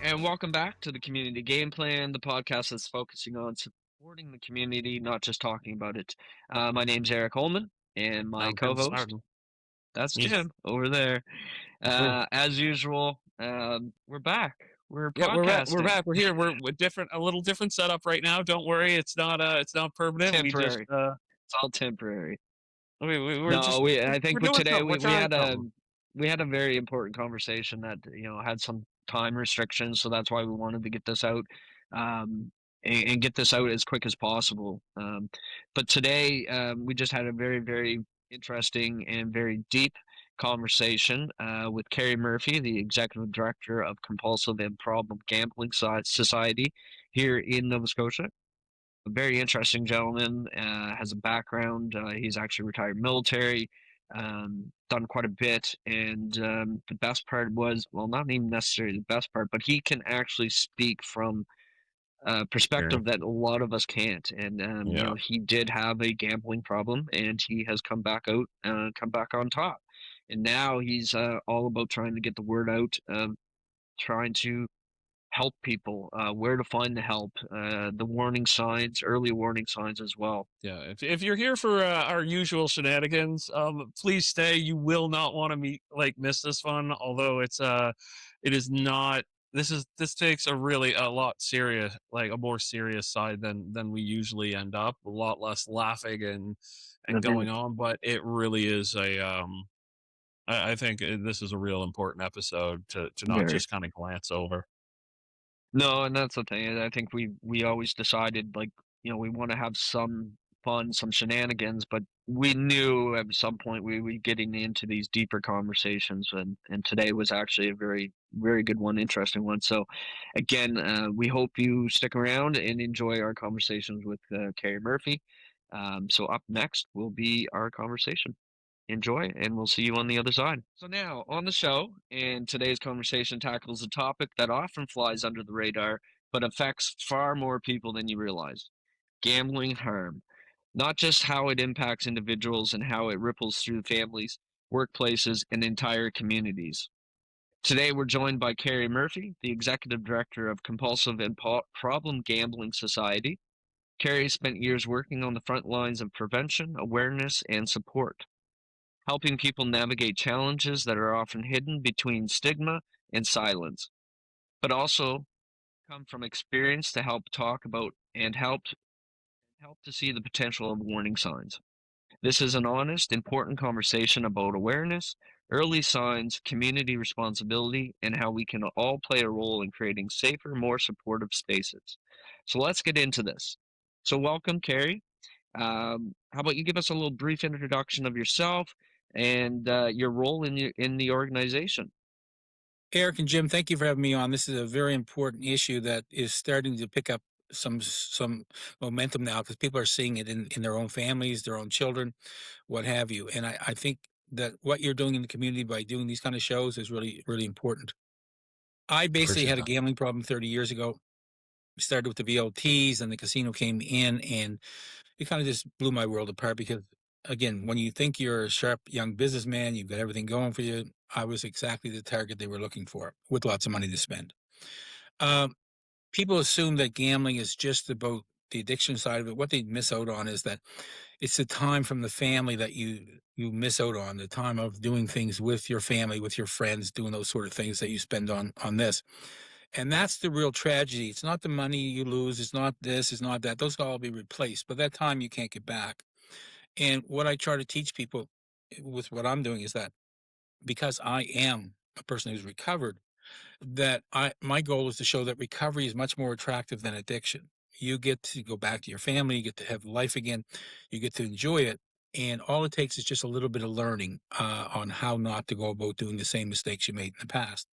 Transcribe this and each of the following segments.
And welcome back to the Community Game Plan, the podcast that's focusing on supporting the community, not just talking about it. My name's Eric Holman, and my I'm Vince co-host, Martin. that's Yeah, Jim over there. we're As usual, we're back. We're yeah, we're podcasting. back. We're here. We're different, a little different setup right now. Don't worry, it's not permanent. We just Temporary. It's all temporary. we're No, just I we're think with doing today something. We're we trying had a something. we had a very important conversation that had some time restrictions, so that's why we wanted to get this out, and get this out as quick as possible. But today we just had a very interesting and very deep conversation with Carey Murphy, the executive director of Compulsive and Problem Gambling Society here in Nova Scotia. A very interesting gentleman, has a background. He's actually retired military, done quite a bit. And the best part was, well, not even necessarily the best part, but he can actually speak from a Yeah, perspective that a lot of us can't. And, yeah. he did have a gambling problem and he has come back on top. And now he's all about trying to get the word out, trying to help people, where to find the help, the warning signs, early warning signs as well. Yeah, if you're here for our usual shenanigans, please stay. You will not want to miss this fun. Although it is not. This takes a lot serious, like a more serious side than we usually end up. A lot less laughing and going Agreed. on, but it really is a I think this is a real important episode to not Very. just kind of glance over. No, and that's the thing. I think we always decided, like, we want to have some fun, some shenanigans, but we knew at some point we were getting into these deeper conversations, and today was actually a very good one, interesting one. So, again, we hope you stick around and enjoy our conversations with Carey Murphy. So up next will be our conversation. Enjoy, and we'll see you on the other side. So, now on the show, and today's conversation tackles a topic that often flies under the radar, but affects far more people than you realize: gambling harm. Not just how it impacts individuals and how it ripples through families, workplaces, and entire communities. Today, we're joined by Carey Murphy, the executive director of Compulsive and Problem Gambling Society. Carey spent years working on the front lines of prevention, awareness, and support, helping people navigate challenges that are often hidden between stigma and silence, but also come from experience to help talk about and help to see the potential of warning signs. This is an honest, important conversation about awareness, early signs, community responsibility, and how we can all play a role in creating safer, more supportive spaces. So let's get into this. So welcome, Carey. How about you give us a little brief introduction of yourself and your role in the organization? Eric and Jim, thank you for having me on. This is a very important issue that is starting to pick up some momentum now because people are seeing it in their own families, their own children, what have you. And I think that what you're doing in the community by doing these kind of shows is really important. I basically Appreciate had a that. gambling problem 30 years ago. We started with the VLTs and the casino came in and it kind of just blew my world apart because again, when you think you're a sharp young businessman, you've got everything going for you. I was exactly the target they were looking for with lots of money to spend. Um, People assume that gambling is just about the addiction side of it. What they miss out on is that it's the time from the family that you miss out on, the time of doing things with your family, with your friends, doing those sort of things that you spend on this. And that's the real tragedy. It's not the money you lose. It's not this. It's not that. Those can all be replaced. But that time you can't get back. And what I try to teach people with what I'm doing is that because I am a person who's recovered, that my goal is to show that recovery is much more attractive than addiction. You get to go back to your family, you get to have life again, you get to enjoy it. And all it takes is just a little bit of learning on how not to go about doing the same mistakes you made in the past.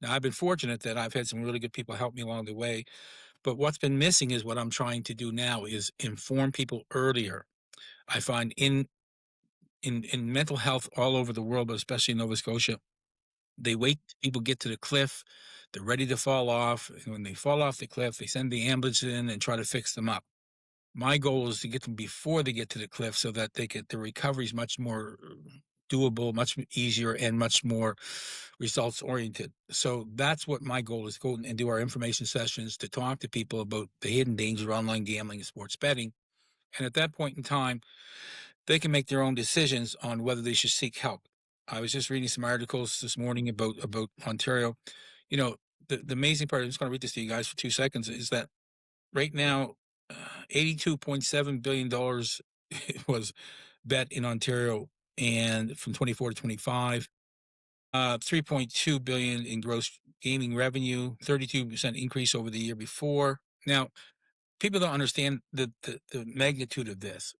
Now, I've been fortunate that I've had some really good people help me along the way. But what's been missing is what I'm trying to do now is inform people earlier. I find in mental health all over the world, but especially in Nova Scotia, they wait till people get to the cliff. They're ready to fall off. And when they fall off the cliff, they send the ambulance in and try to fix them up. My goal is to get them before they get to the cliff so that the recovery is much more doable, much easier, and much more results oriented. So that's what my goal is: go and do our information sessions to talk to people about the hidden danger of online gambling and sports betting. And at that point in time, they can make their own decisions on whether they should seek help. I was just reading some articles this morning about Ontario. You know, the amazing part, I'm just going to read this to you guys for 2 seconds, is that right now, $82.7 billion was bet in Ontario, and from 24 to 25, 3.2 billion in gross gaming revenue, 32% increase over the year before. Now, people don't understand the magnitude of this.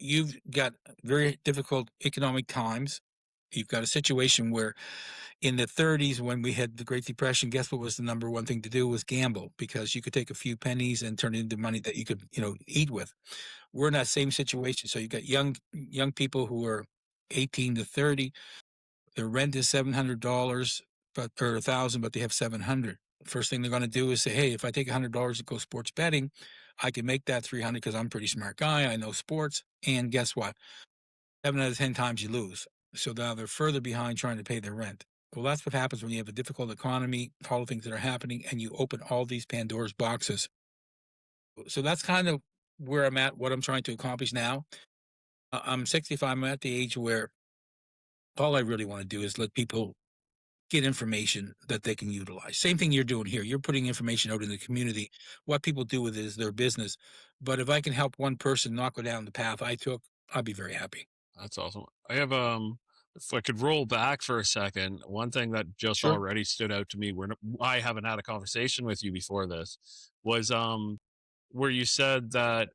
You've got very difficult economic times. You've got a situation where in the 30s, when we had the Great Depression, guess what was the number one thing to do was gamble, because you could take a few pennies and turn it into money that you could, eat with. We're in that same situation. So you've got young people who are 18 to 30. Their rent is $700, but or 1,000, but they have 700. First thing they're going to do is say, "Hey, if I take $100 to go sports betting, I can make that 300 because I'm a pretty smart guy. I know sports." And guess what? 7 out of 10 times you lose. So now they're further behind trying to pay their rent. Well, that's what happens when you have a difficult economy, all the things that are happening, and you open all these Pandora's boxes. So that's kind of where I'm at, what I'm trying to accomplish now. I'm 65. I'm at the age where all I really want to do is let people get information that they can utilize. Same thing you're doing here. You're putting information out in the community. What people do with it is their business. But if I can help one person not go down the path I took, I'd be very happy. That's awesome. I have if I could roll back for a second, one thing that just Sure. already stood out to me where I haven't had a conversation with you before this was where you said that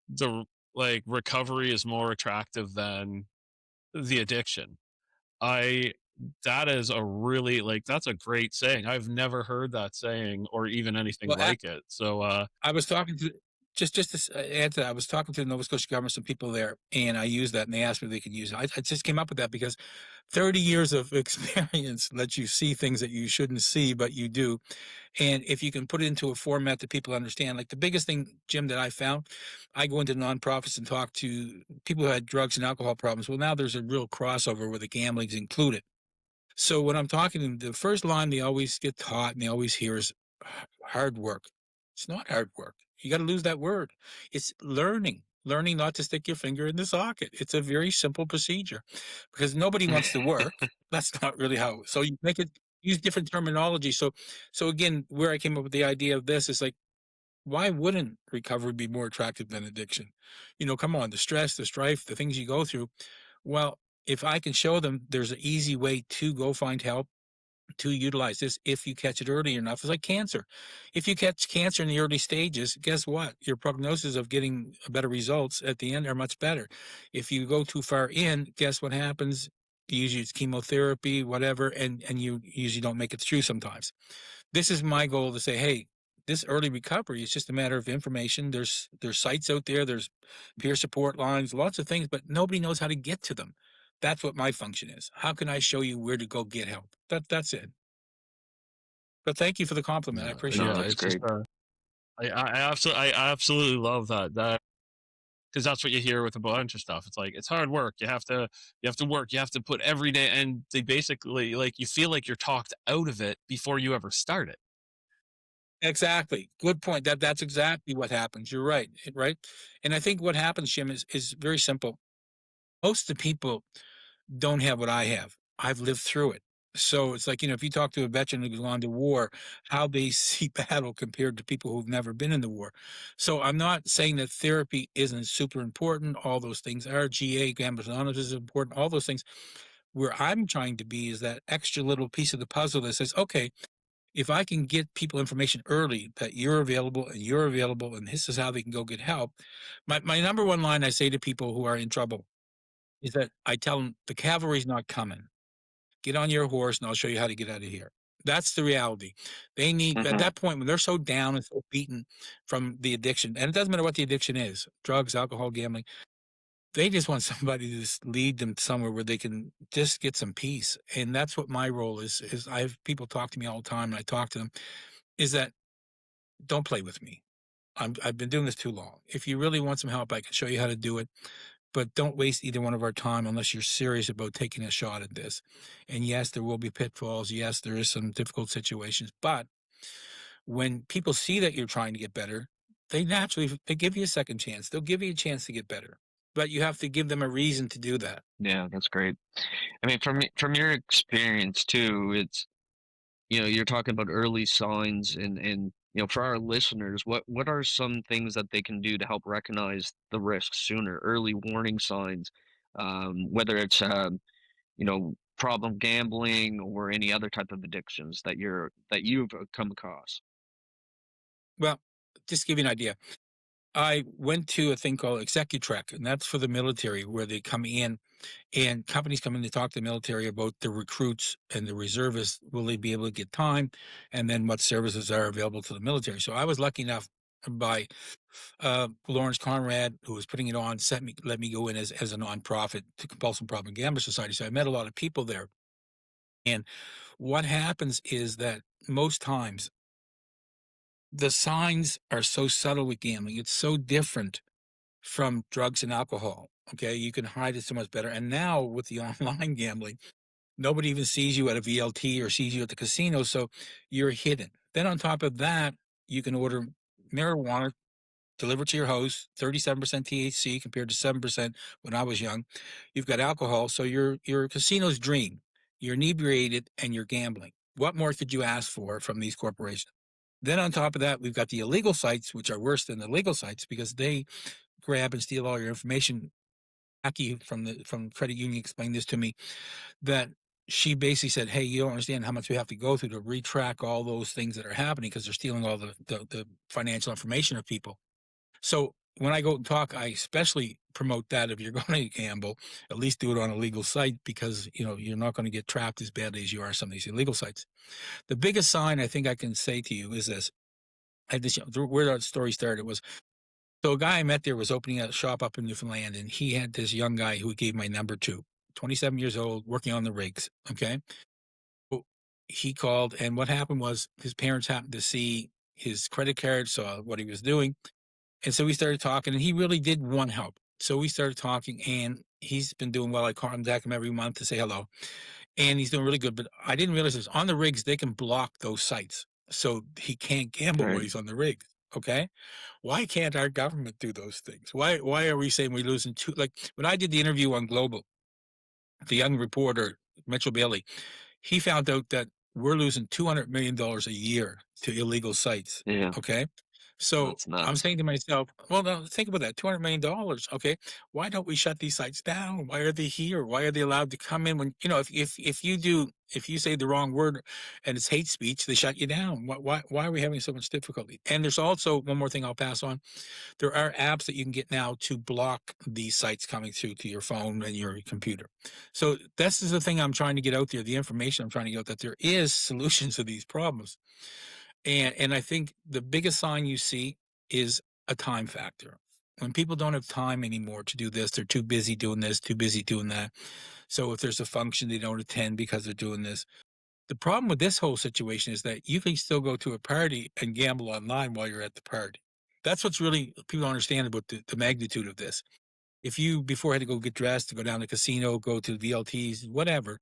the recovery is more attractive than the addiction. I That is a really that's a great saying. I've never heard that saying or even anything Well, like it. So I was talking to just to add to that, I was talking to the Nova Scotia government, some people there, and I used that, and they asked me if they could use it. I just came up with that because 30 years of experience lets you see things that you shouldn't see, but you do. And if you can put it into a format that people understand, like the biggest thing, Jim, that I found, I go into nonprofits and talk to people who had drugs and alcohol problems. Well, now there's a real crossover where the gambling's included. So when I'm talking to them, the first line they always get taught and they always hear is hard work. It's not hard work. You got to lose that word. It's learning not to stick your finger in the socket. It's a very simple procedure because nobody wants to work. That's not really how. So you make it use different terminology. So again, where I came up with the idea of this is like, why wouldn't recovery be more attractive than addiction? Come on, the stress, the strife, the things you go through. Well, if I can show them there's an easy way to go find help, to utilize this if you catch it early enough. It's like cancer. If you catch cancer in the early stages, guess what? Your prognosis of getting better results at the end are much better. If you go too far in, guess what happens? Usually it's chemotherapy, whatever, and you usually don't make it through sometimes. This is my goal to say, hey, this early recovery is just a matter of information. There's sites out there, there's peer support lines, lots of things, but nobody knows how to get to them. That's what my function is. How can I show you where to go get help? That's it. But thank you for the compliment. I yeah, appreciate No, yeah, that. that's it's just great. I absolutely love that because that's what you hear with a bunch of stuff. It's like it's hard work. You have to work. You have to put every day, and they basically you feel like you're talked out of it before you ever start it. Exactly. Good point. That's exactly what happens. You're right. Right. And I think what happens, Jim, is very simple. Most of the people don't have what I have. I've lived through it. So it's like, if you talk to a veteran who's gone to war, how they see battle compared to people who've never been in the war. So I'm not saying that therapy isn't super important. All those things are. GA, Gamblers Anonymous is important. All those things. Where I'm trying to be is that extra little piece of the puzzle that says, okay, if I can get people information early that you're available and this is how they can go get help. My number one line I say to people who are in trouble is that I tell them the cavalry's not coming. Get on your horse and I'll show you how to get out of here. That's the reality. They need at Hmm. that point when they're so down and so beaten from the addiction, and it doesn't matter what the addiction is, drugs, alcohol, gambling, they just want somebody to just lead them somewhere where they can just get some peace. And that's what my role is I have people talk to me all the time and I talk to them, is that don't play with me. I've been doing this too long. If you really want some help, I can show you how to do it. but don't waste either one of our time unless you're serious about taking a shot at this. And yes, there will be pitfalls. Yes, there is some difficult situations, but when people see that you're trying to get better, they give you a second chance. They'll give you a chance to get better, but you have to give them a reason to do that. Yeah, that's great. I mean, from your experience too, it's you're talking about early signs and for our listeners, what are some things that they can do to help recognize the risks sooner, early warning signs, whether it's problem gambling or any other type of addictions that you've come across. Well, just to give you an idea, I went to a thing called Executrek, and that's for the military, where they come in and companies come in to talk to the military about the recruits and the reservists. Will they be able to get time? And then what services are available to the military? So I was lucky enough by Lawrence Conrad, who was putting it on, let me go in as a nonprofit to Compulsive Problem Gambler Society. So I met a lot of people there. And what happens is that most times the signs are so subtle with gambling. It's so different from drugs and alcohol. Okay. You can hide it so much better. And now with the online gambling, nobody even sees you at a VLT or sees you at the casino. So you're hidden. Then on top of that, you can order marijuana delivered to your house, 37% THC compared to 7% when I was young. You've got alcohol. So you're a casino's dream. You're inebriated and you're gambling. What more could you ask for from these corporations? Then on top of that, we've got the illegal sites, which are worse than the legal sites because they grab and steal all your information. Aki from credit union explained this to me, that she basically said, "Hey, you don't understand how much we have to go through to retrack all those things that are happening because they're stealing all the financial information of people." So when I go and talk, I especially promote that if you're going to gamble, at least do it on a legal site because you're not going to get trapped as badly as you are on some of these illegal sites. The biggest sign I think I can say to you is this: I had this, where that story started was, so a guy I met there was opening a shop up in Newfoundland, and he had this young guy who he gave my number to, 27 years old, working on the rigs. Okay. Well, he called, and what happened was his parents happened to see his credit card, saw what he was doing. And so we started talking, and he really did want help. So we started talking, and he's been doing well. I contact him every month to say hello, and he's doing really good. But I didn't realize this on the rigs, they can block those sites. So he can't gamble while Right. he's on the rigs. Okay. Why can't our government do those things? Why are we saying we're losing two? Like when I did the interview on Global, the young reporter, Mitchell Bailey, he found out that we're losing $200 million a year to illegal sites. Yeah, Okay. So that's I'm nuts. saying to myself, well, now think about that, $200 million. Okay. Why don't we shut these sites down? Why are they here? Why are they allowed to come in when, if you say the wrong word and it's hate speech, they shut you down. Why are we having so much difficulty? And there's also one more thing I'll pass on. There are apps that you can get now to block these sites coming through to your phone and your computer. So this is the thing I'm trying to get out there, the information I'm trying to get out, that there is solutions to these problems. And I think the biggest sign you see is a time factor. When people don't have time anymore to do this, they're too busy doing this, too busy doing that. So if there's a function, they don't attend because they're doing this. The problem with this whole situation is that you can still go to a party and gamble online while you're at the party. That's what's really people don't understand about the magnitude of this. If you before had to go get dressed, to go down to the casino, go to VLTs, whatever,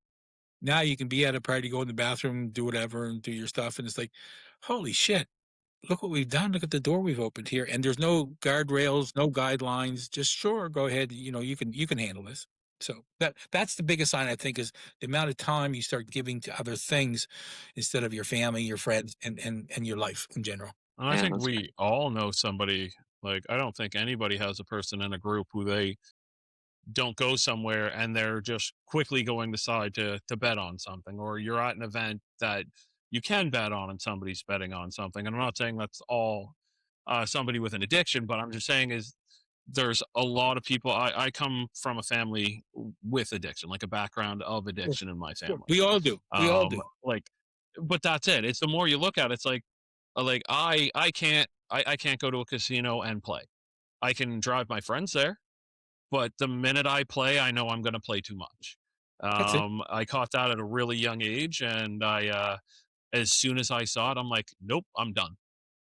now you can be at a party, go in the bathroom, do whatever, and do your stuff. And it's like, holy shit, look what we've done. Look at the door we've opened here. And there's no guardrails, no guidelines. Just sure, go ahead. You can handle this. So that's the biggest sign I think is the amount of time you start giving to other things instead of your family, your friends, and your life in general. And I Yeah, think that's great. we all know somebody. Like, I don't think anybody has a person in a group who they don't go somewhere and they're just quickly going to decide to bet on something, or you're at an event that you can bet on and somebody's betting on something. And I'm not saying that's all somebody with an addiction, but I'm just saying is there's a lot of people. I come from a family with addiction, like a background of Sure, addiction in my sure. family. We all do. We all do. Like, but that's it. It's the more you look at it, it's like I can't go to a casino and play. I can drive my friends there, but the minute I play, I know I'm going to play too much. That's it. I caught that at a really young age, and as soon as I saw it, I'm like, nope, I'm done,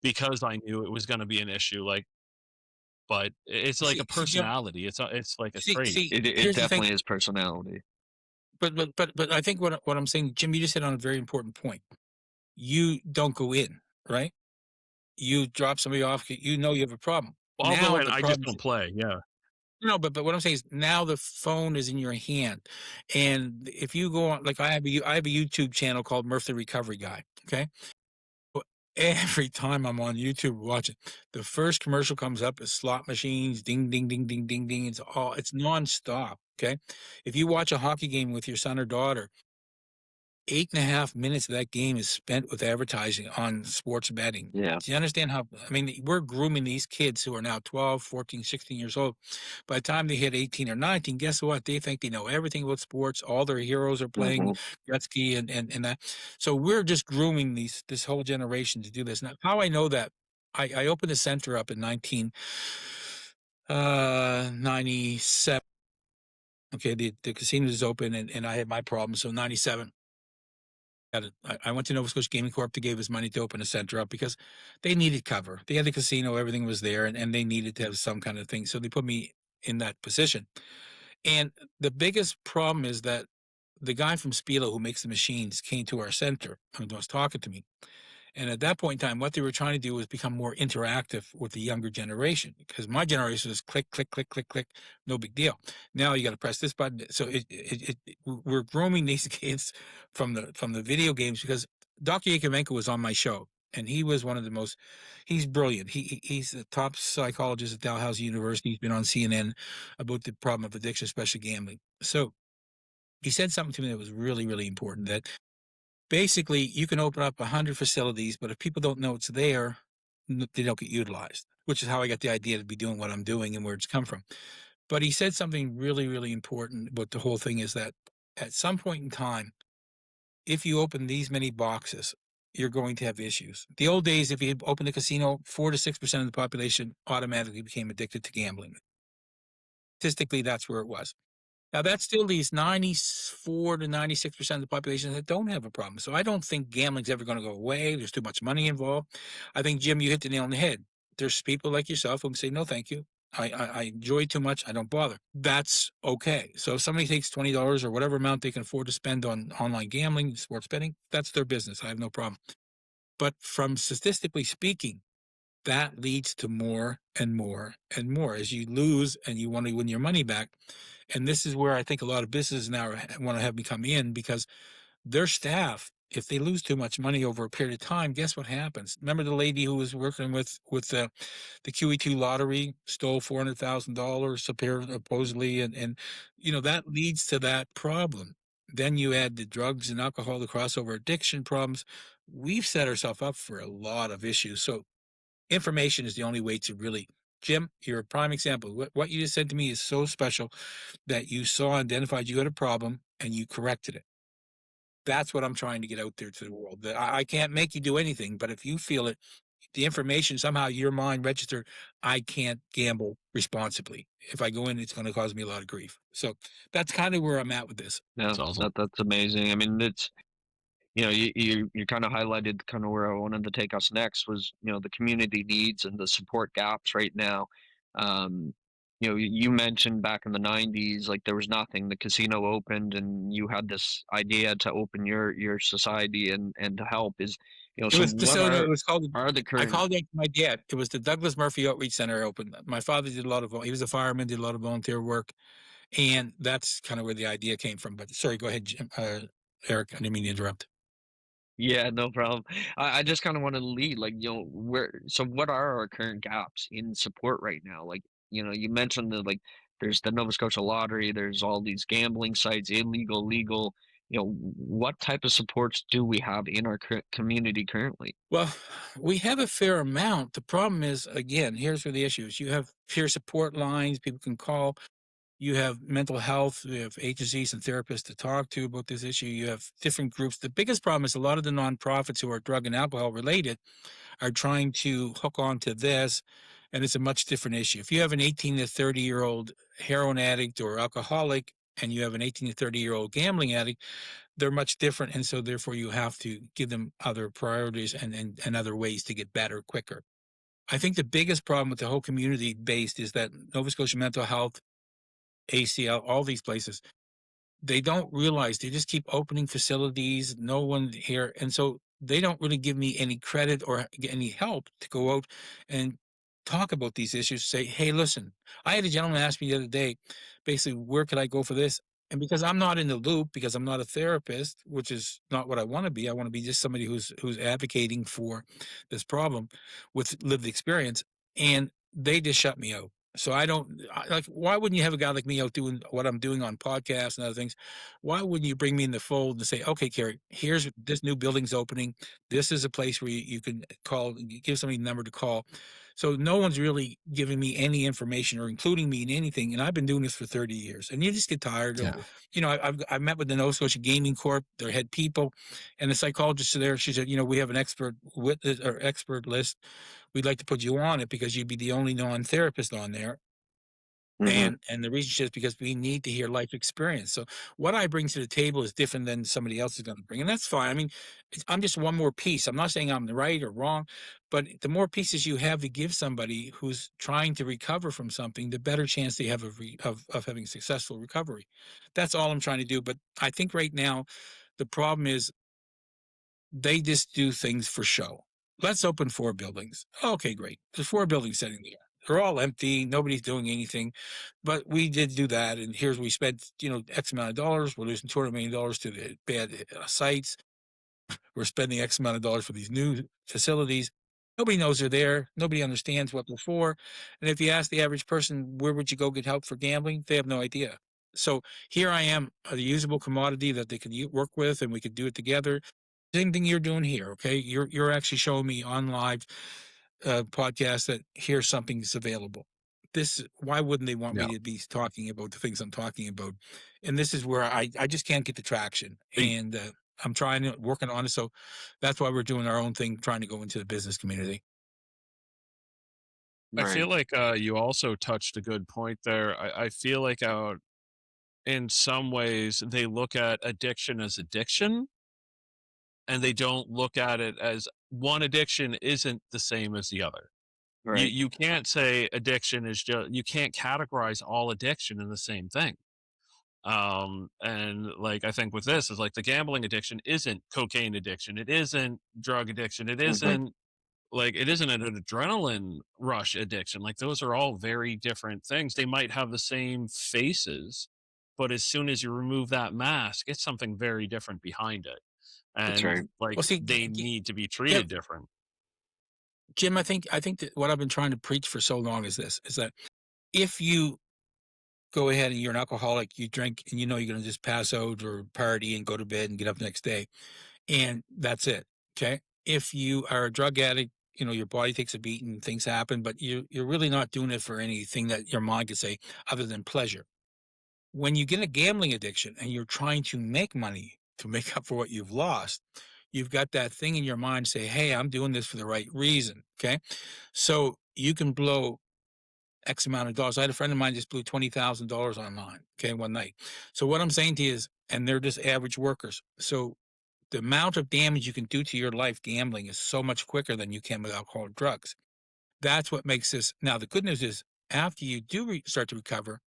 because I knew it was going to be an issue. Like but it's like a See, Jim, personality. It's like a trait. It here's the thing. definitely is personality. But I think what I'm saying, Jim, you just hit on a very important point. You don't go in, right? You drop somebody off, you know you have a problem. I'll go Now in. the I just problem is don't play. Yeah. no, but what I'm saying is now the phone is in your hand, and if you go on, like I have a YouTube channel called Murph the Recovery Guy. Okay, well, every time I'm on YouTube watching, the first commercial comes up is slot machines, ding, ding, ding, ding, ding, ding. It's nonstop. Okay, if you watch a hockey game with your son or daughter, 8.5 minutes of that game is spent with advertising on sports betting. Yeah. Do you understand how, I mean, we're grooming these kids who are now 12, 14, 16 years old. By the time they hit 18 or 19, guess what? They think they know everything about sports. All their heroes are playing Hmm. Gretzky and that. So we're just grooming this whole generation to do this. Now, how I know that, I opened a center up in 1997. Okay, the casino is open and I had my problem. So 97. I went to Nova Scotia Gaming Corp to give us money to open a center up because they needed cover. They had the casino, everything was there, and they needed to have some kind of thing. So they put me in that position. And the biggest problem is that the guy from Spilo who makes the machines came to our center and was talking to me. And at that point in time, what they were trying to do was become more interactive with the younger generation because my generation was click, click, click, click, click, no big deal. Now you got to press this button. So we're grooming these kids from the video games because Dr. Yakovenko was on my show. And he was one of the most, he's brilliant. He's the top psychologist at Dalhousie University. He's been on CNN about the problem of addiction, especially gambling. So he said something to me that was really, really important that basically, you can open up 100 facilities, but if people don't know it's there, they don't get utilized, which is how I got the idea to be doing what I'm doing and where it's come from. But he said something really, really important about the whole thing is that at some point in time, if you open these many boxes, you're going to have issues. The old days, if you opened a casino, 4 to 6% of the population automatically became addicted to gambling. Statistically, that's where it was. Now that still leaves 94 to 96% of the population that don't have a problem. So I don't think gambling's ever going to go away. There's too much money involved. I think, Jim, you hit the nail on the head. There's people like yourself who can say, no, thank you. I enjoy too much. I don't bother. That's okay. So if somebody takes $20 or whatever amount they can afford to spend on online gambling, sports betting, that's their business. I have no problem. But from statistically speaking, that leads to more and more and more as you lose and you want to win your money back. And this is where I think a lot of businesses now want to have me come in because their staff, if they lose too much money over a period of time, guess what happens? Remember the lady who was working with the QE2 lottery, stole $400,000 supposedly, and that leads to that problem. Then you add the drugs and alcohol, the crossover addiction problems. We've set ourselves up for a lot of issues. So information is the only way to really, Jim, you're a prime example. What you just said to me is so special that you saw, identified you had a problem and you corrected it. That's what I'm trying to get out there to the world. That I can't make you do anything, but if you feel it, the information somehow your mind registered, I can't gamble responsibly. If I go in, it's going to cause me a lot of grief. So that's kind of where I'm at with this. No, It's awesome. that's amazing. I mean, it's you kind of highlighted kind of where I wanted to take us next was the community needs and the support gaps right now. Um, you mentioned back in the '90s, like there was nothing. The casino opened, and you had this idea to open your society and to help. It So was just what so it was called. are the I current? called it my dad. It was the Douglas Murphy Outreach Center opened. My father did a lot of. He was a fireman, did a lot of volunteer work, and that's kind of where the idea came from. But sorry, go ahead, Jim, Eric. I didn't mean to interrupt. Yeah, no problem. I just kind of want to lead, like, so what are our current gaps in support right now? Like, you mentioned that, like, there's the Nova Scotia Lottery, there's all these gambling sites, illegal, legal. What type of supports do we have in our community currently? Well, we have a fair amount. The problem is, again, here's where the issue is. You have peer support lines people can call. You have mental health. You have agencies and therapists to talk to about this issue. You have different groups. The biggest problem is a lot of the nonprofits who are drug and alcohol related are trying to hook on to this, and it's a much different issue. If you have an 18 to 30-year-old heroin addict or alcoholic, and you have an 18 to 30-year-old gambling addict, they're much different, and so therefore you have to give them other priorities and other ways to get better quicker. I think the biggest problem with the whole community based is that Nova Scotia Mental Health, ACL, all these places, they don't realize they just keep opening facilities, no one here, and so they don't really give me any credit or get any help to go out and talk about these issues. Say, hey, listen, I had a gentleman ask me the other day, basically, where could I go for this? And because I'm not in the loop, because I'm not a therapist, which is not what I want to be. I want to be just somebody who's advocating for this problem with lived experience, and they just shut me out. So I don't like. Why wouldn't you have a guy like me out doing what I'm doing on podcasts and other things? Why wouldn't you bring me in the fold and say, "Okay, Carey, here's this new building's opening. This is a place where you can call, give somebody a number to call." So no one's really giving me any information or including me in anything, and I've been doing this for 30 years. And you just get tired of, Yeah. I've met with the Nova Scotia Gaming Corp, their head people, and the psychologist there. She said, we have an expert witness or expert list. We'd like to put you on it because you'd be the only non-therapist on there. Mhm. And the reason is because we need to hear life experience. So what I bring to the table is different than somebody else is going to bring, and that's fine. I mean, I'm just one more piece. I'm not saying I'm the right or wrong, but the more pieces you have to give somebody who's trying to recover from something, the better chance they have of having successful recovery. That's all I'm trying to do. But I think right now the problem is they just do things for show. Let's open 4 buildings. Okay, great. There's 4 buildings sitting there. They're all empty. Nobody's doing anything. But we did do that. And here's we spent, X amount of dollars. We're losing $200 million to the bad sites. We're spending X amount of dollars for these new facilities. Nobody knows they're there. Nobody understands what they're for. And if you ask the average person, where would you go get help for gambling? They have no idea. So here I am, a usable commodity that they could work with, and we could do it together. Same thing you're doing here, okay? You're actually showing me on live podcast that here's something that's available. This why wouldn't they want Yeah. me to be talking about the things I'm talking about? And this is where I just can't get the traction, Y- and I'm trying to working on it. So that's why we're doing our own thing, trying to go into the business community. I feel Right. like you also touched a good point there. I feel like in some ways they look at addiction as addiction, and they don't look at it as one addiction isn't the same as the other. You Right. you can't say addiction is just, you can't categorize all addiction in the same thing. And like I think with this is like the gambling addiction isn't cocaine addiction, it isn't drug addiction, it Mhm. isn't like it isn't an adrenaline rush addiction. Like those are all very different things. They might have the same faces, but as soon as you remove that mask, it's something very different behind it. That's And right. like Well, see, they need to be yeah, treated different. Jim, I think that what I've been trying to preach for so long is this: is that if you go ahead and you're an alcoholic, you drink, and you're going to just pass out or party and go to bed and get up the next day, and that's it. Okay. If you are a drug addict, your body takes a beat and things happen, but you're really not doing it for anything that your mind could say other than pleasure. When you get a gambling addiction and you're trying to make money to make up for what you've lost, you've got that thing in your mind say, hey, I'm doing this for the right reason. Okay. So you can blow X amount of dollars. I had a friend of mine just blew $20,000 online, okay, one night. So what I'm saying to you is, and they're just average workers. So the amount of damage you can do to your life gambling is so much quicker than you can with alcohol or drugs. That's what makes this. Now, the good news is, after you do start to recover,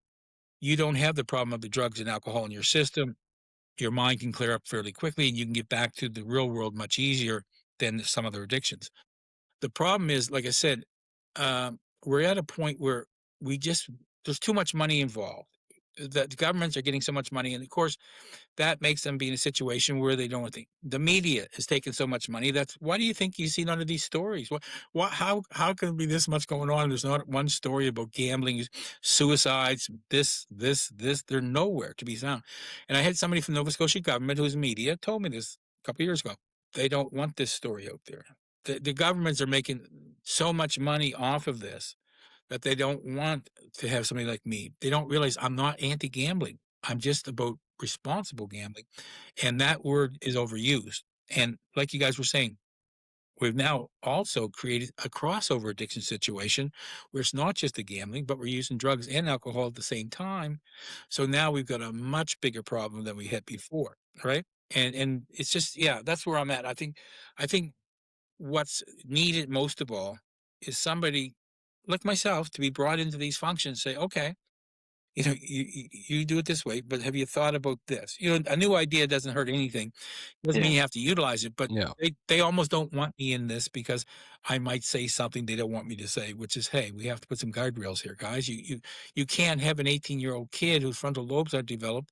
you don't have the problem of the drugs and alcohol in your system. Your mind can clear up fairly quickly, and you can get back to the real world much easier than some other addictions. The problem is, like I said, we're at a point where we just there's too much money involved. The governments are getting so much money, and of course, that makes them be in a situation where they don't think the media is taking so much money. That's why do you think you see none of these stories? What how can there be this much going on? There's not one story about gambling, suicides, this. They're nowhere to be found. And I had somebody from Nova Scotia government who's media told me this a couple of years ago. They don't want this story out there. The governments are making so much money off of this that they don't want to have somebody like me. They don't realize I'm not anti-gambling. I'm just about responsible gambling. And that word is overused. And like you guys were saying, we've now also created a crossover addiction situation where it's not just the gambling, but we're using drugs and alcohol at the same time. So now we've got a much bigger problem than we had before, right? And it's just, yeah, that's where I'm at. I think what's needed most of all is somebody like myself to be brought into these functions, say, okay, you do it this way, but have you thought about this? A new idea doesn't hurt anything. Doesn't mean Yeah. you have to utilize it, but Yeah. they almost don't want me in this because I might say something they don't want me to say, which is, hey, we have to put some guardrails here, guys. You can't have an 18-year-old kid whose frontal lobes are developed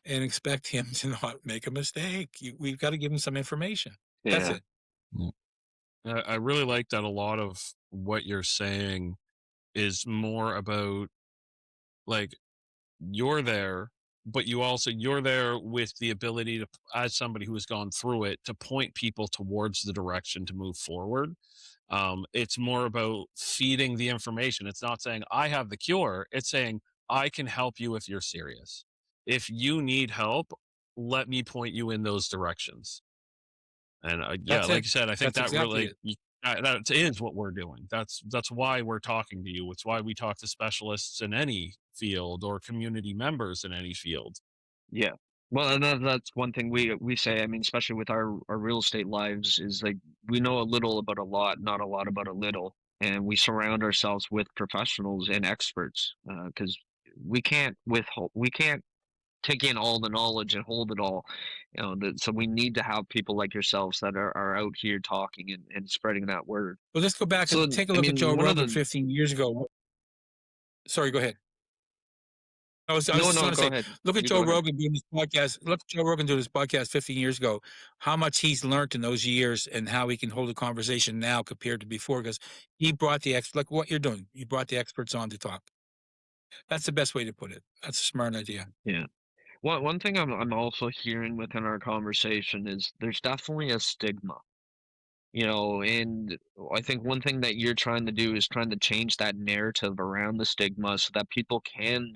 and expect him to not make a mistake. We've got to give him some information. That's Yeah. it. Yeah. I really like that a lot of what you're saying is more about like you're there, but you're there with the ability to, as somebody who has gone through it, to point people towards the direction to move forward. It's more about feeding the information. It's not saying I have the cure. It's saying I can help you if you're serious. If you need help, let me point you in those directions. And yeah, That's like it. you said, I think That's that exactly really it. that is what we're doing. That's why we're talking to you. It's why we talk to specialists in any field or community members in any field. Yeah. Well, and that's one thing we say. I mean, especially with our real estate lives, is like we know a little about a lot, not a lot about a little, and we surround ourselves with professionals and experts because we can't take in all the knowledge and hold it all. So we need to have people like yourselves that are out here talking and spreading that word. Well, let's go back So and take a I look at Joe mean, one of Rogan the 15 years ago. Sorry, go ahead. I was no, just no, going to go say, ahead. look at You Joe go ahead. Rogan doing his podcast. Look at Joe Rogan doing his podcast 15 years ago. How much he's learned in those years, and how he can hold a conversation now compared to before. Because he brought like what you're doing. You brought the experts on to talk. That's the best way to put it. That's a smart idea. Yeah. One thing I'm also hearing within our conversation is there's definitely a stigma, and I think one thing that you're trying to do is trying to change that narrative around the stigma so that people can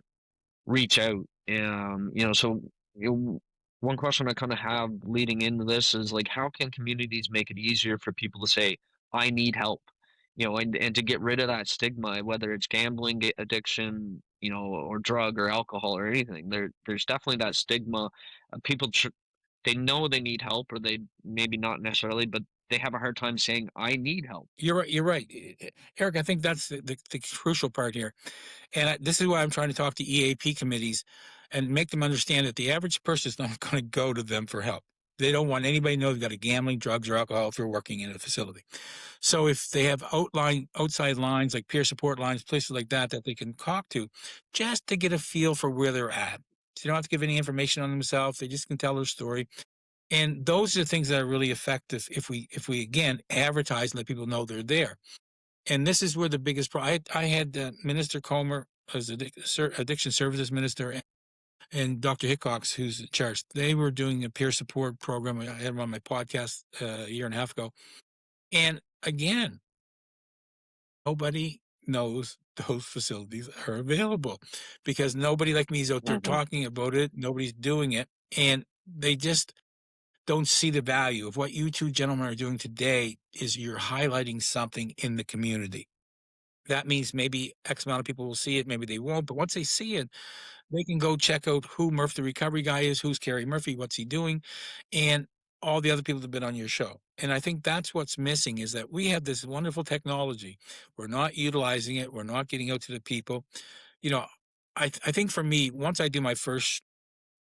reach out. So you know, one question I kind of have leading into this is like, how can communities make it easier for people to say, "I need help," and to get rid of that stigma, whether it's gambling addiction, or drug or alcohol or anything. There's definitely that stigma. People they know they need help, or they maybe not necessarily, but they have a hard time saying, "I need help." You're right. You're right, Eric. I think that's the crucial part here. And this is why I'm trying to talk to EAP committees and make them understand that the average person is not going to go to them for help. They don't want anybody to know they've got a gambling, drugs, or alcohol if they're working in a facility. So if they have outside lines like peer support lines, places like that they can talk to, just to get a feel for where they're at. So they don't have to give any information on themselves. They just can tell their story. And those are the things that are really effective if we again advertise and let people know they're there. And this is where the biggest problem. I had Minister Comer as addiction services minister, and Dr. Hickox, who's in charge. They were doing a peer support program. I had them on my podcast a year and a half ago. And again, nobody knows those facilities are available because nobody like me is out there Mhm. talking about it. Nobody's doing it. And they just don't see the value of what you two gentlemen are doing today. Is you're highlighting something in the community. That means maybe X amount of people will see it, maybe they won't. But once they see it, they can go check out who Murph the Recovery Guy is, who's Carey Murphy, what's he doing, and all the other people that have been on your show. And I think that's what's missing is that we have this wonderful technology. We're not utilizing it. We're not getting out to the people. You know, I think for me, once I do my first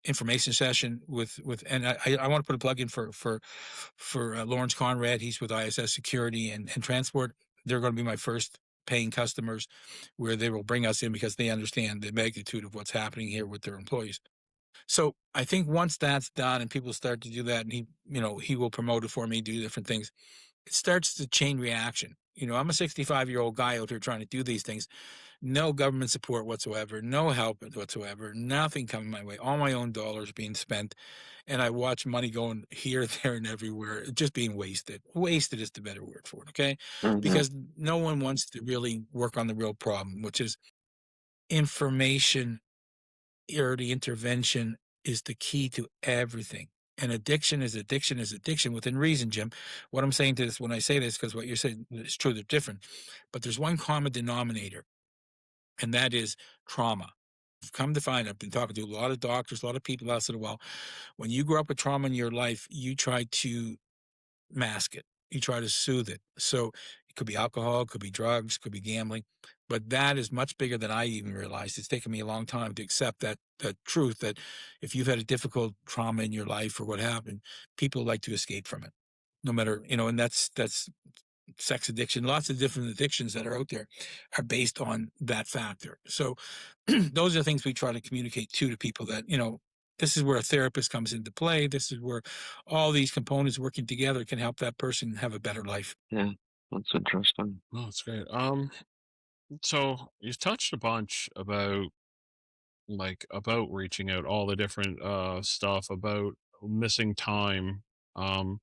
information session with and I want to put a plug in for Lawrence Conrad. He's with ISS Security and Transport. They're going to be my first paying customers, where they will bring us in because they understand the magnitude of what's happening here with their employees. So I think once that's done and people start to do that, and he will promote it for me, do different things, it starts the chain reaction. I'm a 65-year-old guy out here trying to do these things. No government support whatsoever, no help whatsoever, nothing coming my way. All my own dollars being spent, and I watch money going here, there, and everywhere, just being wasted. Wasted is the better word for it, okay? Mhm. Because no one wants to really work on the real problem, which is information. Early intervention is the key to everything. And addiction is addiction is addiction within reason, Jim. What I'm saying to this when I say this, because what you're saying is true, they're different. But there's one common denominator, and that is trauma. I've come to find, I've been talking to a lot of doctors, a lot of people. I said, well, when you grow up with trauma in your life, you try to mask it. You try to soothe it. So It could be alcohol, it could be drugs, could be gambling, but that is much bigger than I even realized. It's taken me a long time to accept that truth that if you've had a difficult trauma in your life or what happened, people like to escape from it. No matter, and that's sex addiction, lots of different addictions that are out there are based on that factor. So those are things we try to communicate to people that, this is where a therapist comes into play. This is where all these components working together can help that person have a better life. Yeah, that's interesting. Oh, that's great. So you've touched a bunch about about reaching out, all the different stuff about missing time, um,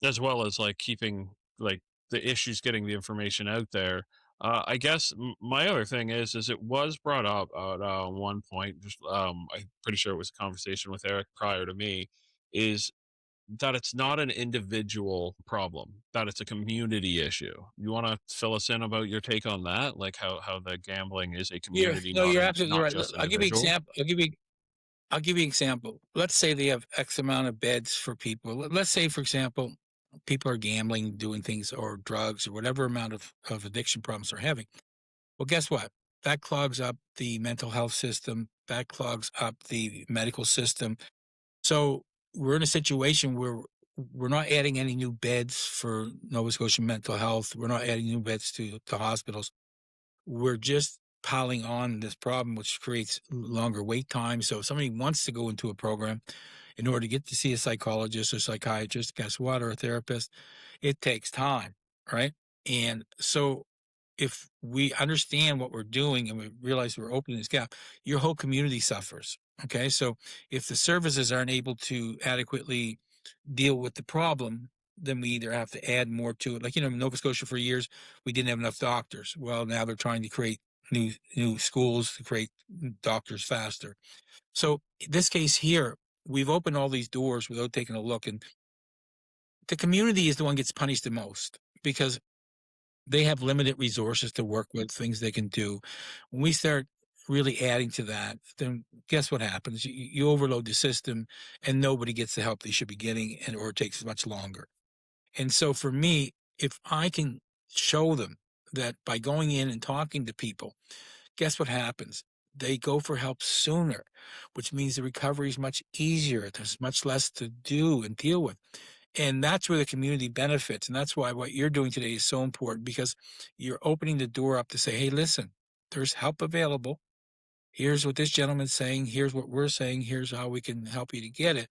as well as like keeping like the issues getting the information out there. I guess my other thing is it was brought up at one point. Just I'm pretty sure it was a conversation with Eric prior to me. Is that it's not an individual problem, that it's a community issue. You want to fill us in about your take on that? Like how the gambling is a You're community, no, you're absolutely not right. just I'll give you individuals. example. I'll give you an example. Let's say they have X amount of beds for people. Let's say, for example, people are gambling, doing things or drugs or whatever amount of addiction problems they're having. Well, guess what? That clogs up the mental health system. That clogs up the medical system. So we're in a situation where we're not adding any new beds for Nova Scotia mental health. We're not adding new beds to hospitals. We're just piling on this problem, which creates longer wait time. So if somebody wants to go into a program in order to get to see a psychologist or psychiatrist, guess what, or a therapist, it takes time, right? And so if we understand what we're doing and we realize we're opening this gap, your whole community suffers. Okay. So if the services aren't able to adequately deal with the problem, then we either have to add more to it. Like, Nova Scotia for years, we didn't have enough doctors. Well, now they're trying to create new schools to create doctors faster. So in this case here, we've opened all these doors without taking a look. And the community is the one gets punished the most because they have limited resources to work with, things they can do. When we start really adding to that, then guess what happens? You overload the system and nobody gets the help they should be getting, or it takes much longer. And so for me, if I can show them that by going in and talking to people, guess what happens? They go for help sooner, which means the recovery is much easier. There's much less to do and deal with. And that's where the community benefits. And that's why what you're doing today is so important, because you're opening the door up to say, hey, listen, there's help available. Here's what this gentleman's saying. Here's what we're saying. Here's how we can help you to get it.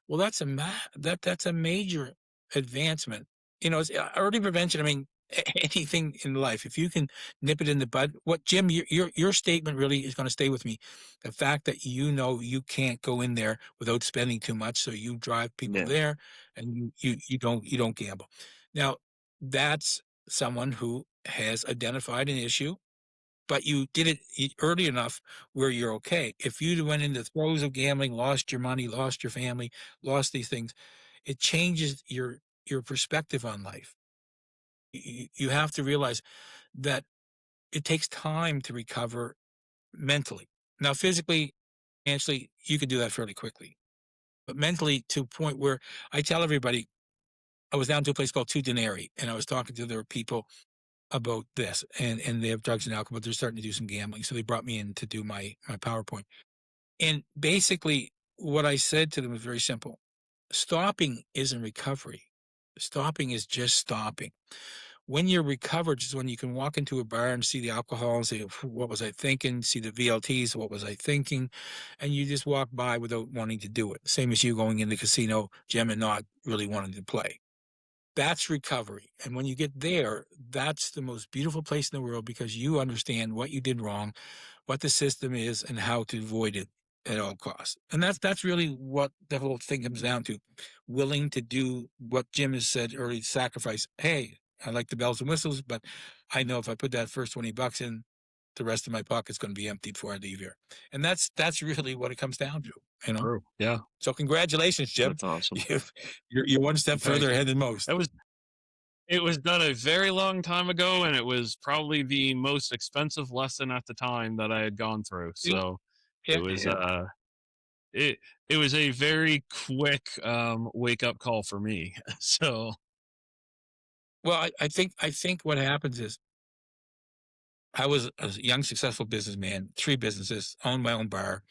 Well, that's a major advancement. It's early prevention. I mean, anything in life, if you can nip it in the bud. What Jim, your statement really is going to stay with me. The fact that you can't go in there without spending too much, so you drive people Yeah. there, and you don't gamble. Now, that's someone who has identified an issue, but you did it early enough where you're okay. If you went into the throes of gambling, lost your money, lost your family, lost these things, it changes your perspective on life. You have to realize that it takes time to recover mentally. Now, physically, financially, you can do that fairly quickly, but mentally, to a point where I tell everybody, I was down to a place called Two Denari, and I was talking to their people about this, and they have drugs and alcohol, but they're starting to do some gambling. So they brought me in to do my PowerPoint. And basically, what I said to them was very simple. Stopping isn't recovery. Stopping is just stopping. When you're recovered is when you can walk into a bar and see the alcohol and say, what was I thinking? See the VLTs, what was I thinking? And you just walk by without wanting to do it. Same as you going in the casino, Jim, and not really wanting to play. That's recovery. And when you get there, that's the most beautiful place in the world, because you understand what you did wrong, what the system is, and how to avoid it at all costs. And that's really what the whole thing comes down to. Willing to do what Jim has said early, sacrifice. Hey, I like the bells and whistles, but I know if I put that first $20 in, the rest of my pocket's going to be empty before I leave here. And that's really what it comes down to. True. Yeah. So congratulations, Jim. That's awesome. You're one step Thank further you. ahead than most. It was done a very long time ago, and it was probably the most expensive lesson at the time that I had gone through. Yeah, So it yeah. was Yeah. it it was a very quick wake up call for me. So Well, I think what happens is I was a young, successful businessman, 3 businesses, owned my own bar.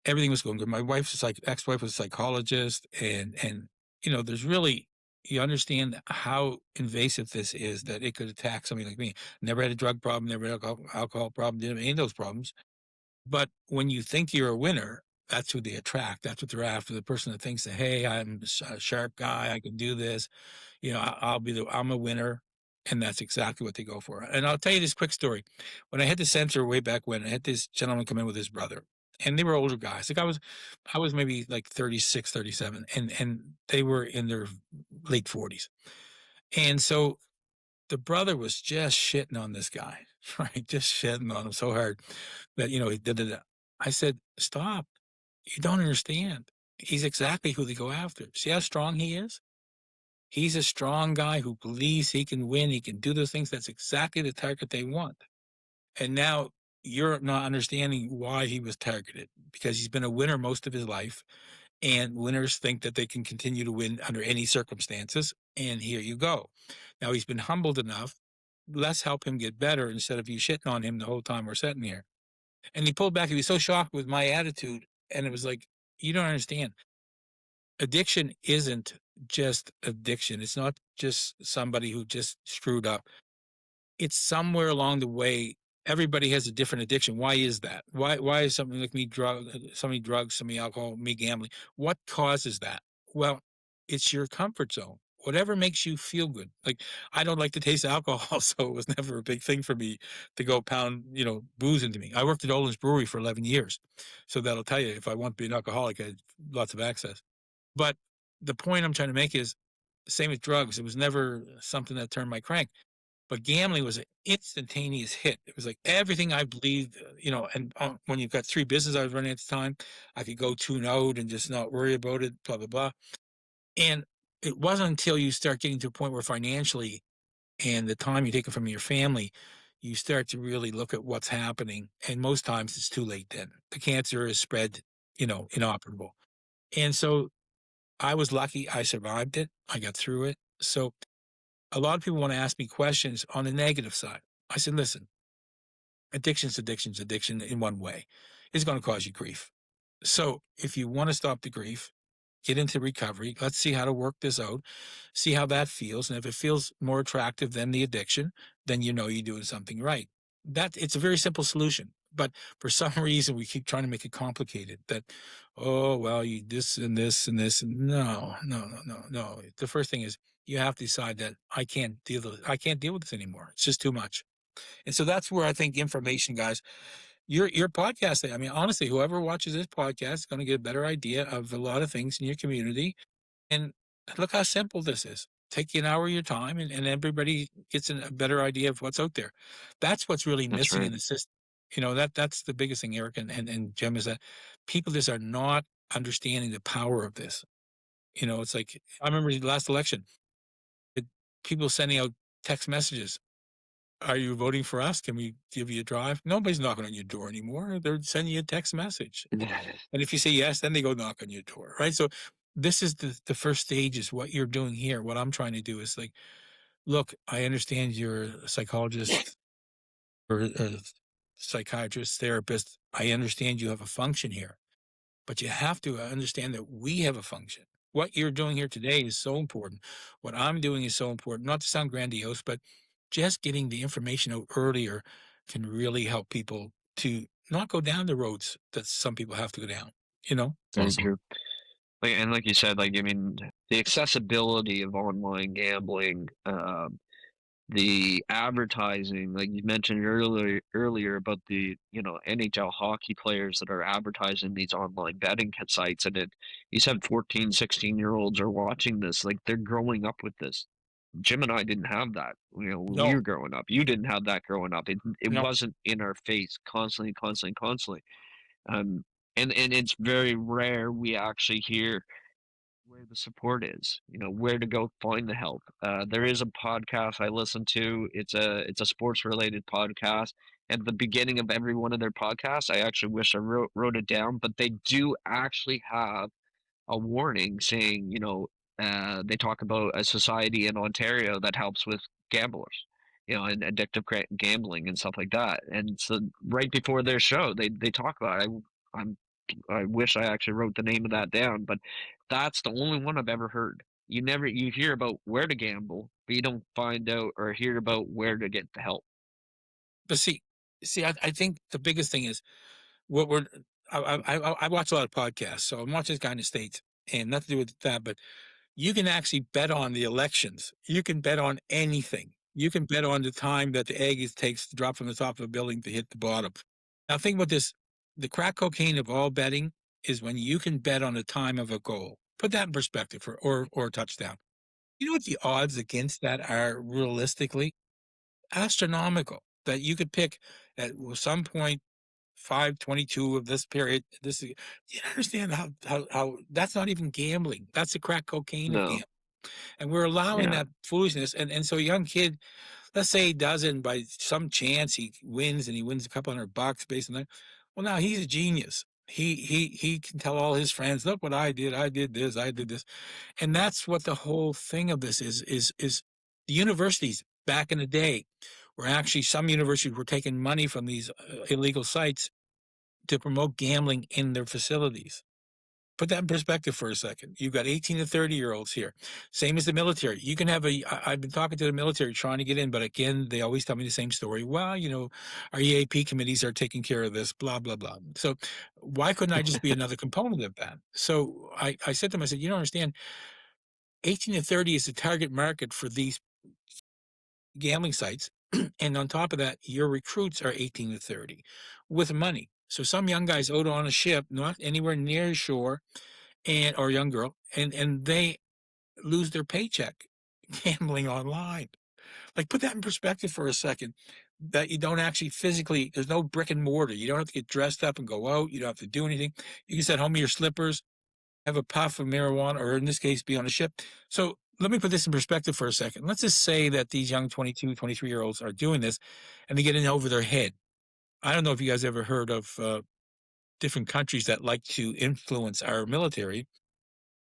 Everything was going good. My wife's like ex-wife was a psychologist, and there's really you understand how invasive this is that it could attack somebody like me. Never had a drug problem, never had alcohol problem, didn't have any of those problems. But when you think you're a winner, that's who they attract. That's what they're after. The person that thinks that, hey, I'm a sharp guy, I can do this. I'm a winner. And that's exactly what they go for. And I'll tell you this quick story. When I had the center way back when, I had this gentleman come in with his brother. And they were older guys. Like I was maybe like 36, 37, and they were in their late 40s. And so the brother was just shitting on this guy, right? Just shitting on him so hard that, he did it. I said, stop. You don't understand. He's exactly who they go after. See how strong he is? He's a strong guy who believes he can win. He can do those things. That's exactly the target they want. And now you're not understanding why he was targeted because he's been a winner most of his life. And winners think that they can continue to win under any circumstances. And here you go. Now he's been humbled enough. Let's help him get better instead of you shitting on him the whole time we're sitting here. And he pulled back. He was so shocked with my attitude. And it was like, you don't understand. Addiction isn't just addiction. It's not just somebody who just screwed up. It's somewhere along the way, everybody has a different addiction. Why is that? Why is something like somebody drugs, somebody alcohol, me gambling? What causes that? Well, it's your comfort zone. Whatever makes you feel good. Like I don't like to taste alcohol, so it was never a big thing for me to go pound, booze into me. I worked at Olin's Brewery for 11 years. So that'll tell you if I want to be an alcoholic, I had lots of access. But the point I'm trying to make is same with drugs. It was never something that turned my crank. But gambling was an instantaneous hit. It was like everything I believed, and when you've got 3 businesses I was running at the time, I could go tune out and just not worry about it, blah, blah, blah. And it wasn't until you start getting to a point where financially and the time you take it from your family, you start to really look at what's happening. And most times it's too late then. The cancer is spread, inoperable. And so I was lucky I survived it. I got through it. So a lot of people want to ask me questions on the negative side. I said, listen, addiction's addiction in one way. It's going to cause you grief. So if you want to stop the grief, get into recovery. Let's see how to work this out, see how that feels. And if it feels more attractive than the addiction, then you're doing something right. It's a very simple solution. But for some reason, we keep trying to make it complicated that, oh, well, you this and this and this. And no, no, no, no, no. The first thing is you have to decide that I can't deal with this anymore. It's just too much. And so that's where I think information, guys, your podcast. I mean, honestly, whoever watches this podcast is going to get a better idea of a lot of things in your community. And look how simple this is. Take you an hour of your time, and everybody gets a better idea of what's out there. That's what's really That's missing in right. the system. That's the biggest thing, Eric and Jim, is that people just are not understanding the power of this. It's like I remember the last election, it, people sending out text messages. Are you voting for us? Can we give you a drive? Nobody's knocking on your door anymore. They're sending you a text message. And if you say yes, then they go knock on your door, right? So this is the first stage is what you're doing here. What I'm trying to do is like, look, I understand you're a psychologist or a psychiatrist, therapist. I understand you have a function here, but you have to understand that we have a function. What you're doing here today is so important. What I'm doing is so important, not to sound grandiose, but just getting the information out earlier can really help people to not go down the roads that some people have to go down, you know? Very Awesome. true. Like you said, I mean, the accessibility of online gambling, the advertising, like you mentioned earlier about the, NHL hockey players that are advertising these online betting sites, and you said 14, 16-year-olds are watching this, like they're growing up with this. Jim and I didn't have that, when we No, were growing up. You didn't have that growing up. It no, wasn't in our face constantly, constantly, constantly. Um, and it's very rare we actually hear where the support is, where to go find the help. There is a podcast I listen to. It's a sports related podcast. At the beginning of every one of their podcasts, I actually wish I wrote it down, but they do actually have a warning saying, they talk about a society in Ontario that helps with gamblers, and addictive gambling and stuff like that. And so right before their show, they talk about it. I wish I actually wrote the name of that down, but that's the only one I've ever heard. You hear about where to gamble, but you don't find out or hear about where to get the help. But see, I think the biggest thing is what we're. I watch a lot of podcasts, so I'm watching this guy in the States, and nothing to do with that, but you can actually bet on the elections. You can bet on anything. You can bet on the time that the egg takes to drop from the top of a building to hit the bottom. Now, think about this: the crack cocaine of all betting is when you can bet on the time of a goal. Put that in perspective, or a touchdown. You know what the odds against that are realistically? Astronomical. That you could pick at some point 522 of this period. This is, you understand how that's not even gambling. That's the crack cocaine of No. gambling. And we're allowing Yeah. that foolishness. And so a young kid, let's say he doesn't by some chance he wins and he wins a couple $100 based on that. Well, now he's a genius. He can tell all his friends, look what I did. I did this, I did this. And that's what the whole thing of this is the universities back in the day were actually some universities were taking money from these illegal sites to promote gambling in their facilities. Put that in perspective for a second. You've got 18 to 30-year-olds here. Same as the military. You can have I've been talking to the military trying to get in, but again, they always tell me the same story. Well, our EAP committees are taking care of this, blah, blah, blah. So why couldn't I just be another component of that? So I said to them, I said, you don't understand, 18 to 30 is the target market for these gambling sites. And on top of that, your recruits are 18 to 30 with money. So some young guys out on a ship, not anywhere near shore, or young girl, and they lose their paycheck gambling online. Like put that in perspective for a second. That you don't actually physically, there's no brick and mortar. You don't have to get dressed up and go out. You don't have to do anything. You can sit home in your slippers, have a puff of marijuana, or in this case, be on a ship. So let me put this in perspective for a second. Let's just say that these young 22, 23-year-olds are doing this and they get in over their head. I don't know if you guys ever heard of different countries that like to influence our military.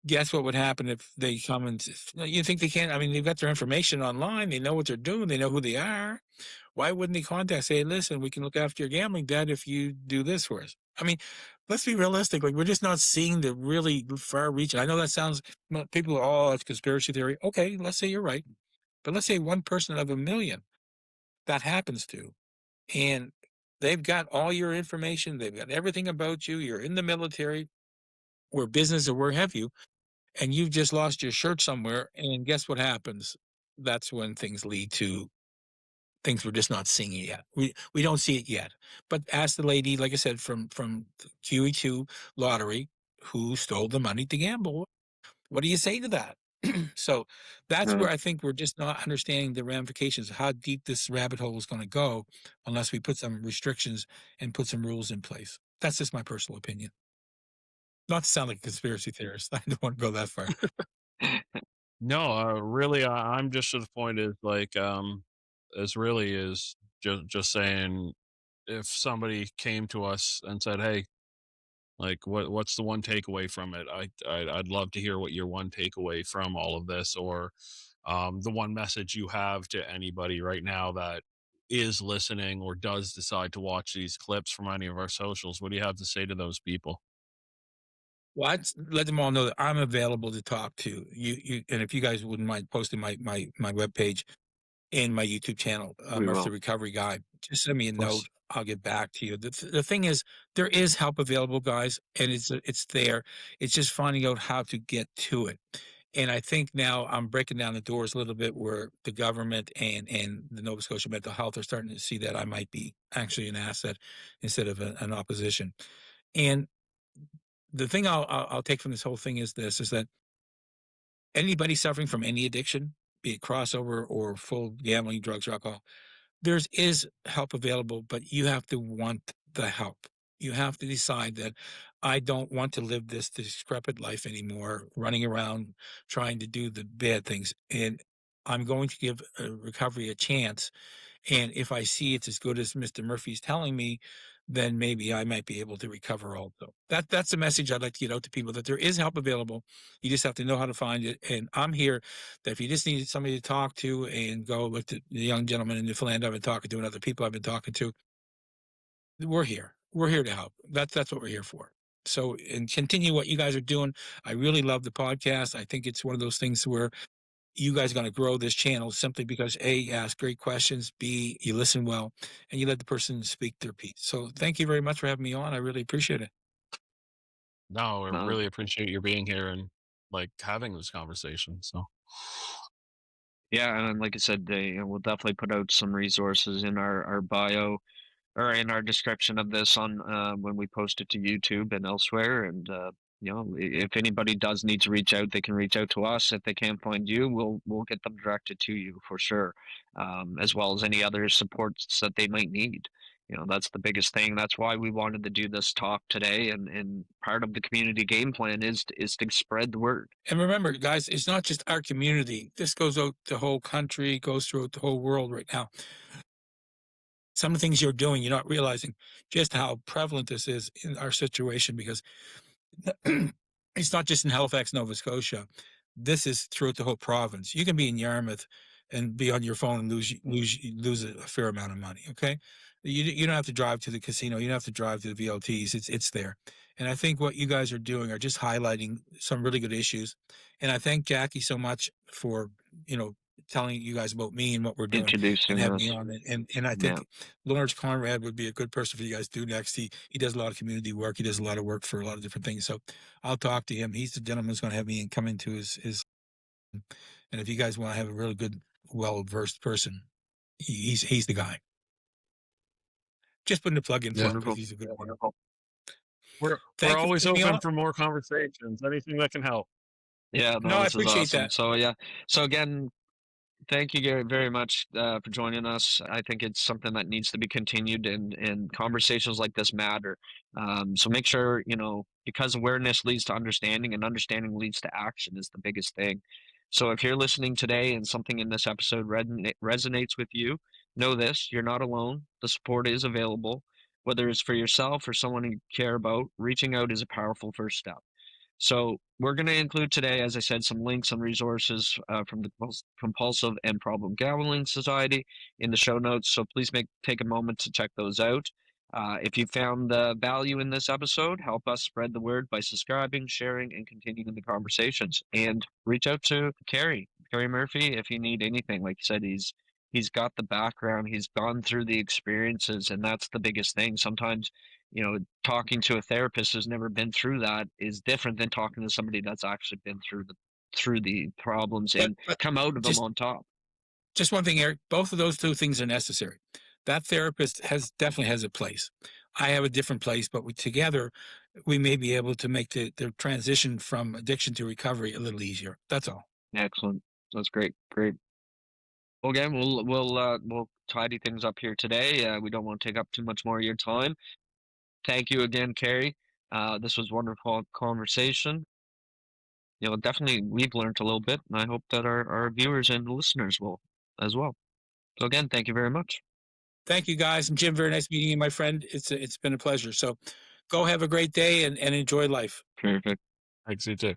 Guess what would happen if they come and you think they can't? I mean, they've got their information online. They know what they're doing. They know who they are. Why wouldn't they contact, say, listen, we can look after your gambling debt if you do this for us? I mean, let's be realistic. Like, we're just not seeing the really far reach. I know that sounds, people are, oh, it's conspiracy theory. Okay, let's say you're right. But let's say one person out of a million that happens to, and they've got all your information. They've got everything about you. You're in the military or business or where have you, and you've just lost your shirt somewhere. And guess what happens? That's when things lead to things we're just not seeing it yet. We don't see it yet. But ask the lady, like I said, from QE2 lottery, who stole the money to gamble. What do you say to that? So that's Uh, where I think we're just not understanding the ramifications of how deep this rabbit hole is going to go unless we put some restrictions and put some rules in place. That's just my personal opinion. Not to sound like a conspiracy theorist. I don't want to go that far. No, really, I'm just to the point is like, is really is just saying if somebody came to us and said, "Hey, like, what's the one takeaway from it?" I'd love to hear what your one takeaway from all of this, or the one message you have to anybody right now that is listening or does decide to watch these clips from any of our socials. What do you have to say to those people? Well, I'd let them all know that I'm available to talk to you. And if you guys wouldn't mind posting my webpage and my YouTube channel, we Murph the will, Recovery Guy, just send me a of course. note. I'll get back to you. The thing is, there is help available, guys, and it's there. It's just finding out how to get to it. And I think now I'm breaking down the doors a little bit where the government and the Nova Scotia Mental Health are starting to see that I might be actually an asset instead of an opposition. And the thing I'll take from this whole thing is this: is that anybody suffering from any addiction, be it crossover or full gambling, drugs, or alcohol, there's is help available, but you have to want the help. You have to decide that I don't want to live this decrepit life anymore, running around trying to do the bad things. And I'm going to give recovery a chance. And if I see it's as good as Mr. Murphy's telling me, then maybe I might be able to recover also. That's the message I'd like to get out to people, that there is help available. You just have to know how to find it. And I'm here, that if you just need somebody to talk to, and go with the young gentleman in Newfoundland I've been talking to, and other people I've been talking to, we're here. We're here to help. That's what we're here for. So, and continue what you guys are doing. I really love the podcast. I think it's one of those things where you guys are going to grow this channel simply because A, you ask great questions, B, you listen well, and you let the person speak their piece. So thank you very much for having me on. I really appreciate it. No, I Um, really appreciate you being here and like having this conversation. So yeah, and like I said, we'll definitely put out some resources in our bio or in our description of this on when we post it to YouTube and elsewhere. And if anybody does need to reach out, they can reach out to us. If they can't find you, we'll get them directed to you for sure, as well as any other supports that they might need. That's the biggest thing. That's why we wanted to do this talk today, and part of the community game plan is to spread the word. And remember, guys, it's not just our community. This goes out the whole country, goes throughout the whole world right now. Some of the things you're doing, you're not realizing just how prevalent this is in our situation, because it's not just in Halifax, Nova Scotia. This is throughout the whole province. You can be in Yarmouth and be on your phone and lose a fair amount of money. Okay, you don't have to drive to the casino. You don't have to drive to the VLTs. It's there. And I think what you guys are doing are just highlighting some really good issues. And I thank Jackie so much for telling you guys about me and what we're doing, and Introducing having me us. on. And I Yeah, think Lawrence Conrad would be a good person for you guys to do next. He does a lot of community work. He does a lot of work for a lot of different things. So I'll talk to him. He's the gentleman who's going to have me come into his. And if you guys want to have a really good, well versed person, he's the guy. Just putting a plug in for yeah, him because wonderful. he's a good one. Wonderful. we're Thank you for always having me open on. for more conversations. Anything that can help. Yeah, No, no, I this is appreciate awesome. that. So yeah, so again, thank you very much for joining us. I think it's something that needs to be continued, and conversations like this matter. So make sure, because awareness leads to understanding, and understanding leads to action is the biggest thing. So if you're listening today and something in this episode resonates with you, know this: you're not alone. The support is available, whether it's for yourself or someone you care about. Reaching out is a powerful first step. So we're going to include today, as I said, some links and resources from the Compulsive and Problem Gambling Society in the show notes. So please take a moment to check those out. If you found the value in this episode, help us spread the word by subscribing, sharing, and continuing the conversations. And reach out to Carey Murphy, if you need anything. Like you said, he's got the background, he's gone through the experiences, and that's the biggest thing. Sometimes talking to a therapist who's never been through that is different than talking to somebody that's actually been through the problems But and but come out of them just on top. just one thing, Eric. Both of those two things are necessary. That therapist definitely has a place. I have a different place, but together we may be able to make the transition from addiction to recovery a little easier. That's all. Excellent. That's great. Great. Well, again, we'll tidy things up here today. We don't want to take up too much more of your time. Thank you again, Carey. This was wonderful conversation. Definitely we've learned a little bit, and I hope that our viewers and listeners will as well. So again, thank you very much. Thank you, guys. And Jim, very nice meeting you, my friend. It's been a pleasure. So go have a great day and enjoy life. Perfect. Thanks, you too.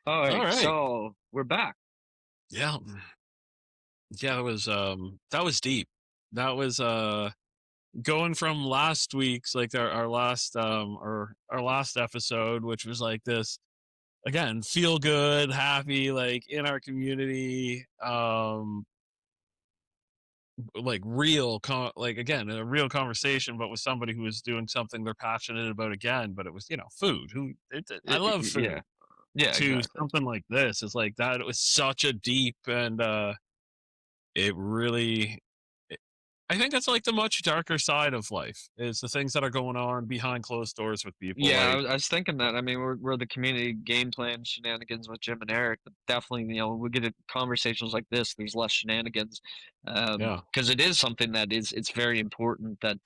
All All right, right. so we're back. Yeah. Yeah, that was deep. That was going from last week's, like our last our last episode, which was like this, again, feel good, happy, like in our community, like like again, a real conversation, but with somebody who was doing something they're passionate about again, but it was, food. I love Yeah, food. yeah, To exactly. something like this is like that. It was such a deep, and it really, I think that's like the much darker side of life, is the things that are going on behind closed doors with people. Yeah, Like, I was thinking that. I mean, we're the community game plan shenanigans with Jim and Eric, but definitely, when we get to conversations like this, there's less shenanigans, yeah, because it is something that it's very important that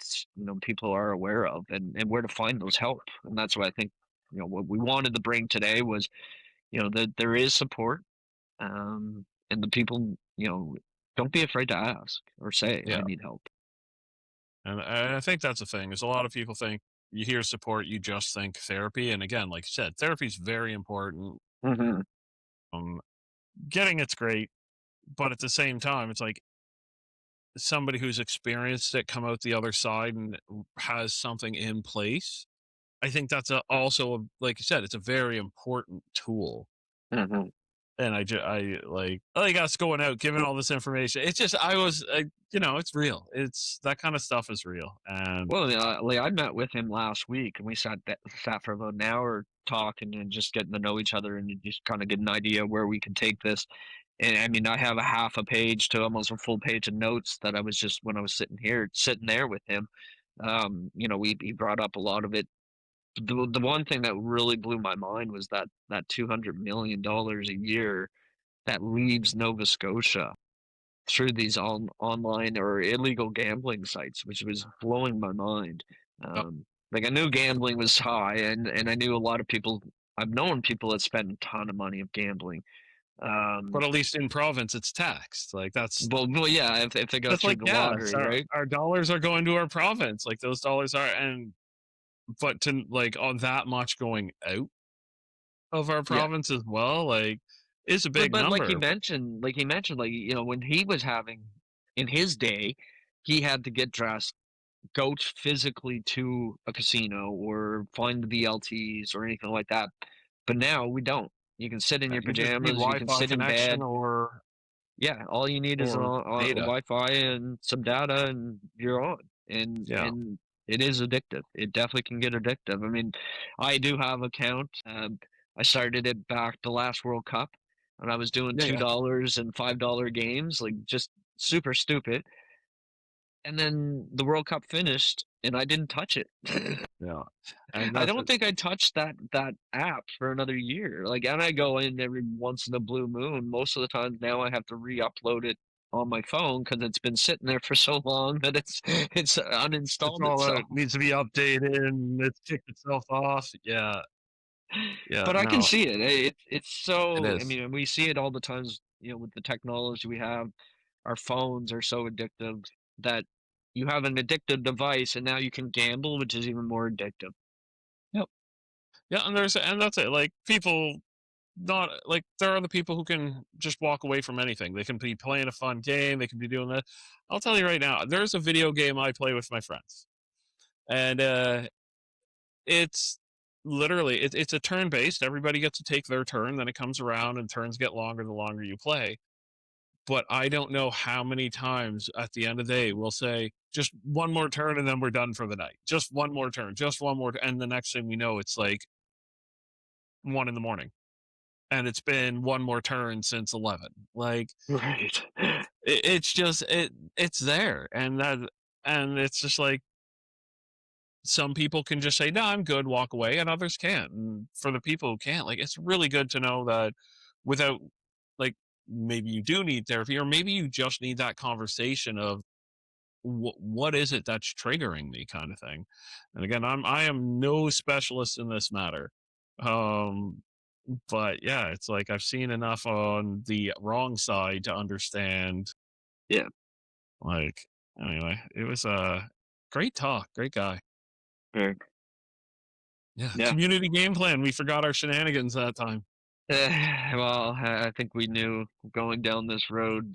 people are aware of, and where to find those help, and that's what I think. What we wanted to bring today was that there is support, and the people. don't be afraid to ask or say, Yeah, "I need help." and I think that's the thing is a lot of people think you hear support, you just think therapy, and again, like you said, therapy is very important. Mhm. Um, Getting it's great, but at the same time, it's like somebody who's experienced it come out the other side and has something in place. I think that's like you said, it's a very important tool. Mhm. And I like us going out, giving all this information. It's just, it's real. It's that kind of stuff is real. And Well, like, I met with him last week, and we sat for about an hour talking and just getting to know each other and just kinda get an idea where we could take this. And, I mean, I have a half a page to almost a full page of notes that I was just when I was sitting there with him, he brought up a lot of it. The one thing that really blew my mind was that $200 million a year that leaves Nova Scotia through these online or illegal gambling sites, which was blowing my mind. Like, I knew gambling was high, and I knew a lot of people. I've known people that spend a ton of money of gambling. but Um, at least in province, it's taxed. Like well, yeah, if they go that's through like the yeah, lottery, so right? our dollars are going to our province. Like those dollars are, and but to like on that much going out of our Yeah, province as well, like is a but big but number. like he mentioned, like when he was having in his day, he had to get dressed, go physically to a casino or find the BLTs or anything like that. But now we don't. You can sit in your You just need pajamas, you can Wi-Fi sit in connection bed. or Yeah, all you need is data. Wi-Fi and some data, and you're on. Yeah, And it is addictive. It definitely can get addictive. I mean, I do have account. I started it back the last World Cup, and I was doing yeah, yeah, $2 and $5 games, like just super stupid. And then the World Cup finished, and I didn't touch it. yeah. And I that's don't think I'd touch that app for another year. Like, and I go in every once in a blue moon. Most of the time now I have to re-upload it on my phone because it's been sitting there for so long that it's it's uninstalled all itself. out. Needs to be updated and it's kicked itself off. Yeah, yeah. But I can No, see it. It's it so. I is. mean, we see it all the times. With the technology we have, our phones are so addictive that you have an addictive device, and now you can gamble, which is even more addictive. Yep. Yeah, and that's it. Like people not like there are the people who can just walk away from anything. They can be playing a fun game, they can be doing that. I'll tell you right now, there's a video game I play with my friends. And it's literally it's a turn based. Everybody gets to take their turn, then it comes around and turns get longer the longer you play. But I don't know how many times at the end of the day we'll say just one more turn and then we're done for the night. Just one more turn, just one more, and the next thing we know, it's like 1 in the morning and it's been one more turn since 11. Like Right. it's just it's there, and it's just like some people can just say no, I'm good, walk away, and others can't. And for the people who can't, like it's really good to know that without like maybe you do need therapy or maybe you just need that conversation of what is it that's triggering me kind of thing. And again, I am no specialist in this matter. um but yeah, it's like I've seen enough on the wrong side to understand. Yeah. Like, anyway, it was a great talk, great guy. Right. Yeah, Yeah. community game plan. We forgot our shenanigans that time. Well, I think we knew going down this road,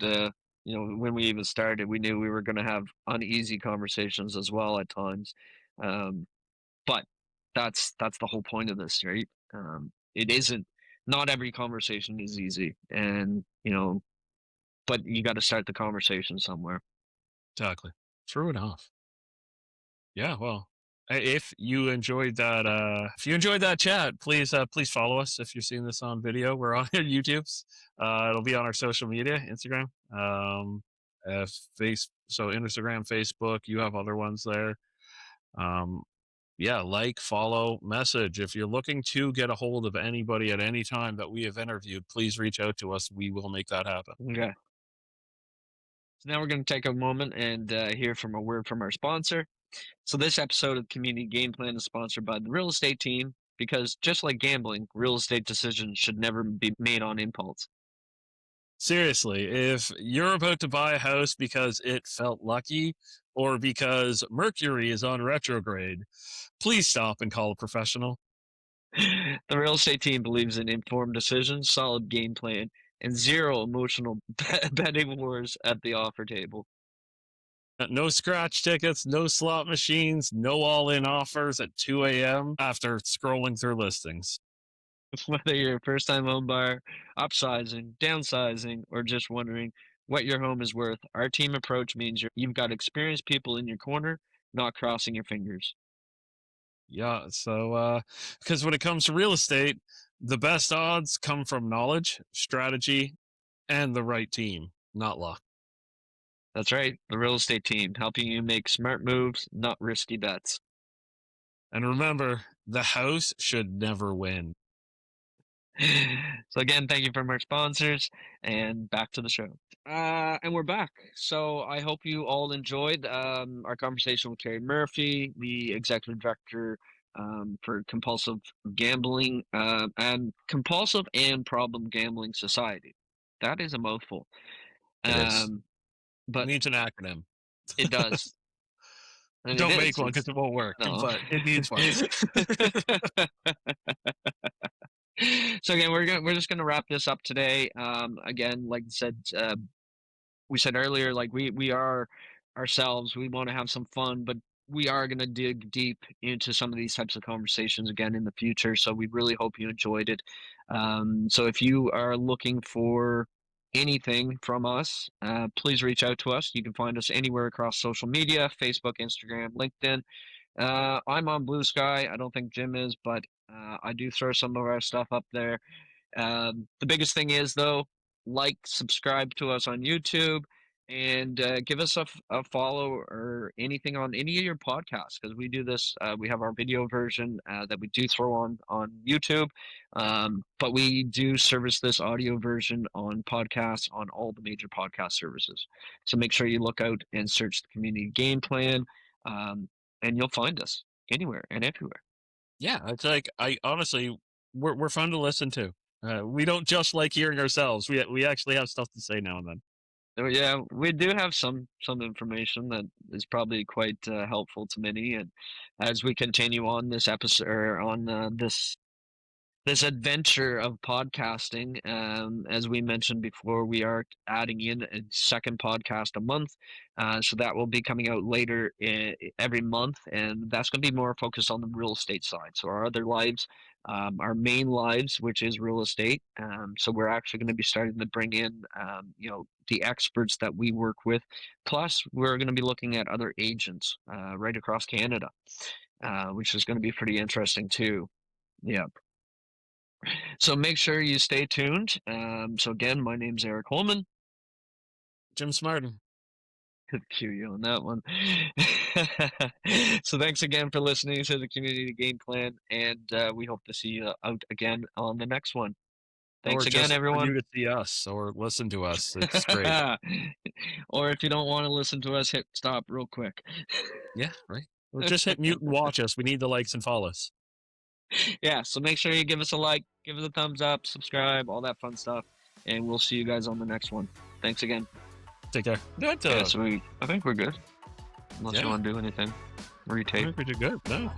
when we even started, we knew we were going to have uneasy conversations as well at times. Um, but that's the whole point of this, right? It isn't. Not every conversation is easy, and but you got to start the conversation somewhere. Exactly. True enough. Yeah, well, if you enjoyed that chat, please follow us. If you're seeing this on video, we're on YouTube's. It'll be on our social media, Instagram, so Instagram, Facebook. You have other ones there. Um, yeah, like, follow, message. If you're looking to get a hold of anybody at any time that we have interviewed, please reach out to us. We will make that happen. Okay. So now we're going to take a moment and hear from a word from our sponsor. So this episode of Community Game Plan is sponsored by the real estate team because just like gambling, real estate decisions should never be made on impulse. Seriously, if you're about to buy a house because it felt lucky or because Mercury is on retrograde, please stop and call a professional. The real estate team believes in informed decisions, solid game plan, and zero emotional betting wars at the offer table. No scratch tickets, no slot machines, no all in offers at 2 a.m. after scrolling through listings. Whether you're a first-time home buyer, upsizing, downsizing, or just wondering what your home is worth, our team approach means you've got experienced people in your corner, not crossing your fingers. Yeah, so because when it comes to real estate, the best odds come from knowledge, strategy, and the right team, not luck. That's right, the real estate team, helping you make smart moves, not risky bets. And remember, the house should never win. So again, thank you from our sponsors, and back to the show. And we're back. So I hope you all enjoyed our conversation with Carey Murphy, the executive director for Compulsive Gambling and Compulsive and Problem Gambling Society. That is a mouthful, It is. but Needs an acronym. it does. And it Don't is. make one because It's it won't work, no. but it needs one. So again, we're just gonna wrap this up today. Again, like I said, we said earlier, like we are ourselves. We want to have some fun, but we are going to dig deep into some of these types of conversations again in the future. So we really hope you enjoyed it. So if you are looking for anything from us, please reach out to us. You can find us anywhere across social media: Facebook, Instagram, LinkedIn. I'm on Blue Sky. I don't think Jim is, but I do throw some of our stuff up there. The biggest thing is, though, like, subscribe to us on YouTube, and give us a follow or anything on any of your podcasts, because we do this. We have our video version that we do throw on YouTube, but we do service this audio version on podcasts on all the major podcast services. So make sure you look out and search the Community Game Plan, and you'll find us anywhere and everywhere. Yeah, it's like I honestly, we're fun to listen to. We don't just like hearing ourselves. We actually have stuff to say now and then. So yeah, we do have some information that is probably quite helpful to many, and as we continue on this episode or on this adventure of podcasting, as we mentioned before, we are adding in a second podcast a month, so that will be coming out later every month, and that's going to be more focused on the real estate side. So our other lives, our main lives, which is real estate. So we're actually going to be starting to bring in, the experts that we work with. Plus, we're going to be looking at other agents right across Canada, which is going to be pretty interesting too. Yeah. So make sure you stay tuned. So again, my name's Eric Holman. Jim Smartin. Could cue you on that one. So thanks again for listening to the Community Game Plan, and we hope to see you out again on the next one. Thanks Or again, just for you everyone. to see us or listen to us. It's great. Or if you don't want to listen to us, hit stop real quick. Yeah, right. Or just hit mute and watch us. We need the likes and follows. Yeah, so make sure you give us a like, give us a thumbs up, subscribe, all that fun stuff, and we'll see you guys on the next one. Thanks again. Take care. Good. Yeah, so I think we're good. Unless you Yeah. want to do anything. I Retake. think we did good. No.